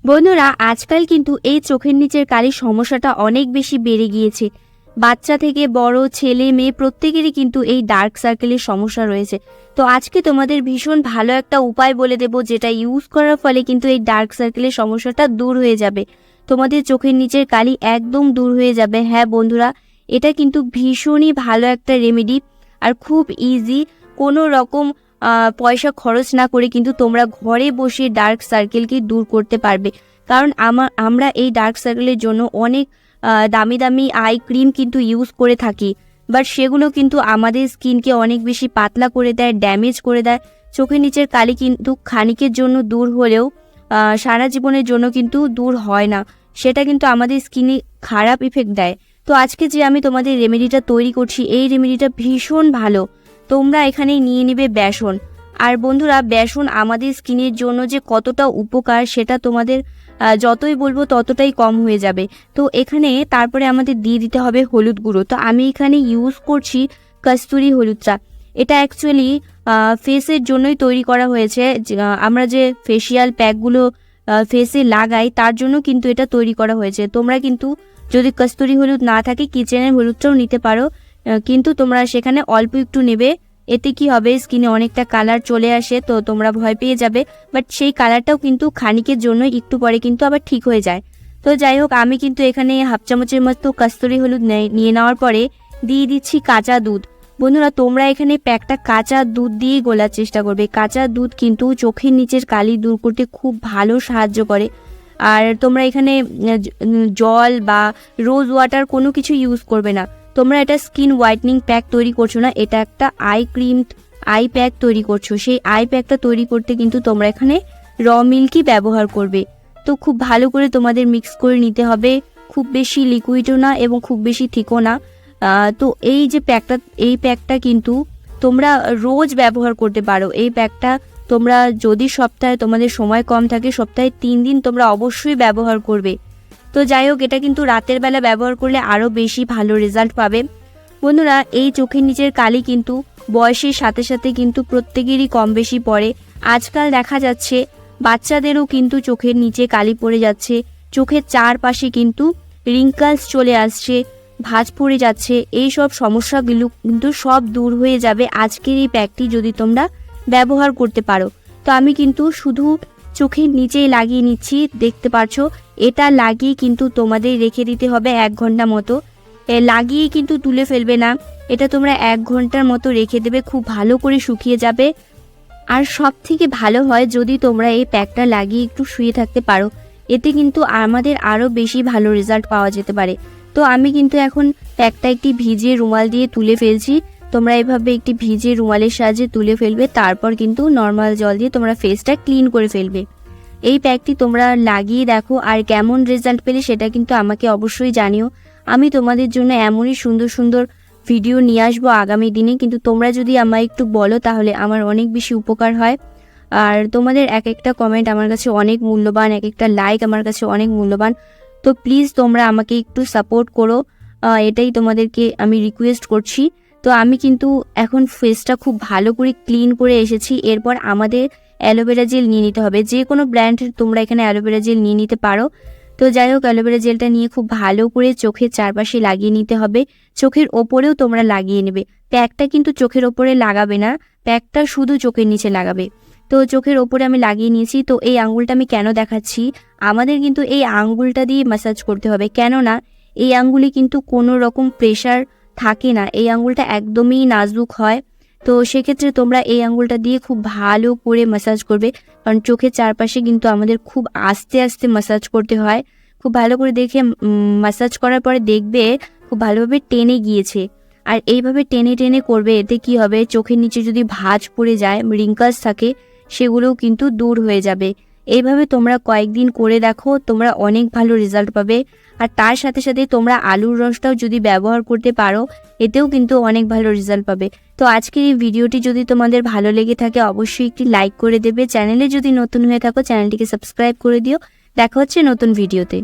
বন্ধুরা, আজকাল কিন্তু এই চোখের নিচের কালির সমস্যাটা অনেক বেশি বেড়ে গিয়েছে। বাচ্চা থেকে বড়, ছেলে মেয়ে প্রত্যেকেরই কিন্তু এই ডার্ক সার্কেলের সমস্যা রয়েছে। তো আজকে তোমাদের ভীষণ ভালো একটা উপায় বলে দেব, যেটা ইউজ করার ফলে কিন্তু এই ডার্ক সার্কেলের সমস্যাটা দূর হয়ে যাবে। তোমাদের চোখের নিচের কালি একদম দূর হয়ে যাবে। হ্যাঁ বন্ধুরা, এটা কিন্তু ভীষণই ভালো একটা রেমেডি আর খুব ইজি। কোনো রকম পয়সা খরচ না করে কিন্তু তোমরা ঘরে বসে ডার্ক সার্কেলকে দূর করতে পারবে। কারণ আমরা এই ডার্ক সার্কেলের জন্য অনেক দামি দামি আই ক্রিম কিন্তু ইউজ করে থাকি, বাট সেগুলো কিন্তু আমাদের স্কিনকে অনেক বেশি পাতলা করে দেয়, ড্যামেজ করে দেয়। চোখের নিচের কালি কিন্তু ক্ষণিকের জন্য দূর হলেও সারা জীবনের জন্য কিন্তু দূর হয় না, সেটা কিন্তু আমাদের স্কিনে খারাপ ইফেক্ট দেয়। তো আজকে যে আমি তোমাদের রেমেডিটা তৈরি করছি, এই রেমেডিটা ভীষণ ভালো। তোমরা এখানে নিয়ে নেবে বেসন। আর বন্ধুরা, বেসন আমাদের স্কিনের জন্য যে কতটা উপকার সেটা তোমাদের যতই বলবো ততটাই কম হয়ে যাবে। তো এখানে তারপরে আমাদের দিয়ে দিতে হবে হলুদ গুঁড়ো। তো আমি এখানে ইউজ করছি কস্তুরি হলুদটা। এটা অ্যাকচুয়ালি ফেসের জন্যই তৈরি করা হয়েছে। আমরা যে ফেসিয়াল প্যাকগুলো ফেসে লাগাই তার জন্য কিন্তু এটা তৈরি করা হয়েছে। তোমরা কিন্তু যদি কস্তুরি হলুদ না থাকে কিচেনের হলুদটাও নিতে পারো, কিন্তু তোমরা সেখানে অল্প একটু নেবে। এতে কি হবে, স্কিনে অনেকটা কালার চলে আসে, তো তোমরা ভয় পেয়ে যাবে। বাট সেই কালারটাও কিন্তু ক্ষণিকের জন্য, একটু পরে কিন্তু আবার ঠিক হয়ে যায়। তো যাই হোক, আমি কিন্তু এখানে হাফ চামচের মতো কস্তুরি হলুদ নিয়ে নেওয়ার পরে দিয়ে দিচ্ছি কাঁচা দুধ। বন্ধুরা, তোমরা এখানে প্যাকটা কাঁচা দুধ দিয়ে গোলার চেষ্টা করবে। কাঁচা দুধ কিন্তু চোখের নিচের কালি দূর করতে খুব ভালো সাহায্য করে। আর তোমরা এখানে জল বা রোজ ওয়াটার কোনো কিছু ইউজ করবে না। তোমরা এটা স্কিন হোয়াইটনিং প্যাক তৈরি করছো না, এটা একটা আই ক্রিম, আই প্যাক তৈরি করছো। সেই আই প্যাকটা তৈরি করতে কিন্তু তোমরা এখানে র মিল্কই ব্যবহার করবে। তো খুব ভালো করে তোমাদের মিক্স করে নিতে হবে, খুব বেশি লিকুইডও না এবং খুব বেশি থিকও না। তো এই যে প্যাকটা, এই প্যাকটা কিন্তু তোমরা রোজ ব্যবহার করতে পারো। এই প্যাকটা তোমরা যদি সপ্তাহে তোমাদের সময় কম থাকে, সপ্তাহে 3 দিন তোমরা অবশ্যই ব্যবহার করবে। তো যাই হোক, এটা কিন্তু রাতের বেলা ব্যবহার করলে আরও বেশি ভালো রেজাল্ট পাবে। বন্ধুরা, এই চোখের নিচের কালি কিন্তু বয়সের সাথে সাথে কিন্তু প্রত্যেকেরই কম বেশি পড়ে। আজকাল দেখা যাচ্ছে বাচ্চাদেরও কিন্তু চোখের নিচে কালি পড়ে যাচ্ছে, চোখের চারপাশে কিন্তু রিঙ্কলস চলে আসছে, ভাঁজ পড়ে যাচ্ছে। এই সব সমস্যাগুলো কিন্তু সব দূর হয়ে যাবে আজকের এই প্যাকটি যদি তোমরা ব্যবহার করতে পারো। তো আমি কিন্তু শুধু চোখের নিচেই লাগিয়ে নিচ্ছি, দেখতে পারছো। এটা লাগিয়ে কিন্তু তোমাদের রেখে দিতে হবে 1 ঘন্টা মতো। লাগিয়ে কিন্তু তুলে ফেলবে না, এটা তোমরা 1 ঘন্টার মতো রেখে দেবে, খুব ভালো করে শুকিয়ে যাবে। আর সব থেকে ভালো হয় যদি তোমরা এই প্যাকটা লাগিয়ে একটু শুয়ে থাকতে পারো, এতে কিন্তু আমাদের আরও বেশি ভালো রেজাল্ট পাওয়া যেতে পারে। তো আমি কিন্তু এখন প্যাকটা একটি ভিজে রুমাল দিয়ে তুলে ফেলছি। তোমরা এভাবে একটি ভিজে রুমালের সাহায্যে তুলে ফেলবে, তারপর কিন্তু নর্মাল জল দিয়ে তোমরা ফেসটা ক্লিন করে ফেলবে। এই প্যাকটি তোমরা লাগিয়ে দেখো, আর কেমন রেজাল্ট পেলে সেটা কিন্তু আমাকে অবশ্যই জানিও। আমি তোমাদের জন্য এমনই সুন্দর সুন্দর ভিডিও নিয়ে আসবো আগামী দিনে, কিন্তু তোমরা যদি আমায় একটু বলো তাহলে আমার অনেক বেশি উপকার হয়। আর তোমাদের এক একটা কমেন্ট আমার কাছে অনেক মূল্যবান, এক একটা লাইক আমার কাছে অনেক মূল্যবান। তো প্লিজ তোমরা আমাকে একটু সাপোর্ট করো, এটাই তোমাদেরকে আমি রিকোয়েস্ট করছি। তো আমি কিন্তু এখন ফেসটা খুব ভালো করে ক্লিন করে এসেছি। এরপর আমাদের অ্যালোভেরা জেল নিয়ে নিতে হবে। যে কোনো ব্র্যান্ডের তোমরা এখানে অ্যালোভেরা জেল নিয়ে নিতে পারো। তো যাই হোক, অ্যালোভেরা জেলটা নিয়ে খুব ভালো করে চোখের চারপাশে লাগিয়ে নিতে হবে। চোখের ওপরেও তোমরা লাগিয়ে নেবে। প্যাকটা কিন্তু চোখের ওপরে লাগাবে না, প্যাকটা শুধু চোখের নিচে লাগাবে। তো চোখের ওপরে আমি লাগিয়ে নিয়েছি। তো এই আঙ্গুলটা আমি কেন দেখাচ্ছি, আমাদের কিন্তু এই আঙ্গুলটা দিয়ে ম্যাসাজ করতে হবে, কেননা এই আঙ্গুলে কিন্তু কোনো রকম প্রেশার থাকে না, এই আঙ্গুলটা একদমই নাজুক হয়। তো সেক্ষেত্রে তোমরা এই আঙ্গুলটা দিয়ে খুব ভালো করে ম্যাসাজ করবে, কারণ চোখের চারপাশে কিন্তু আমাদের খুব আস্তে আস্তে ম্যাসাজ করতে হয়। খুব ভালো করে দেখে ম্যাসাজ করার পরে দেখবে খুব ভালোভাবে টেনে গিয়েছে। আর এইভাবে টেনে টেনে করবে, এতে কি হবে, চোখের নিচে যদি ভাঁজ পড়ে যায়, রিঙ্কলস থাকে, সেগুলোও কিন্তু দূর হয়ে যাবে। এইভাবে তোমরা কয়েকদিন করে দেখো, তোমরা অনেক ভালো রেজাল্ট পাবে। আর তার সাথে সাথে তোমরা আলুর রসটাও যদি ব্যবহার করতে পারো, এতেও কিন্তু অনেক ভালো রেজাল্ট পাবে। তো আজকের এই ভিডিওটি যদি তোমাদের ভালো লেগে থাকে অবশ্যই একটি লাইক করে দেবে। চ্যানেলে যদি নতুন হয়ে থাকো চ্যানেলটিকে সাবস্ক্রাইব করে দিও। দেখা হচ্ছে নতুন ভিডিওতে।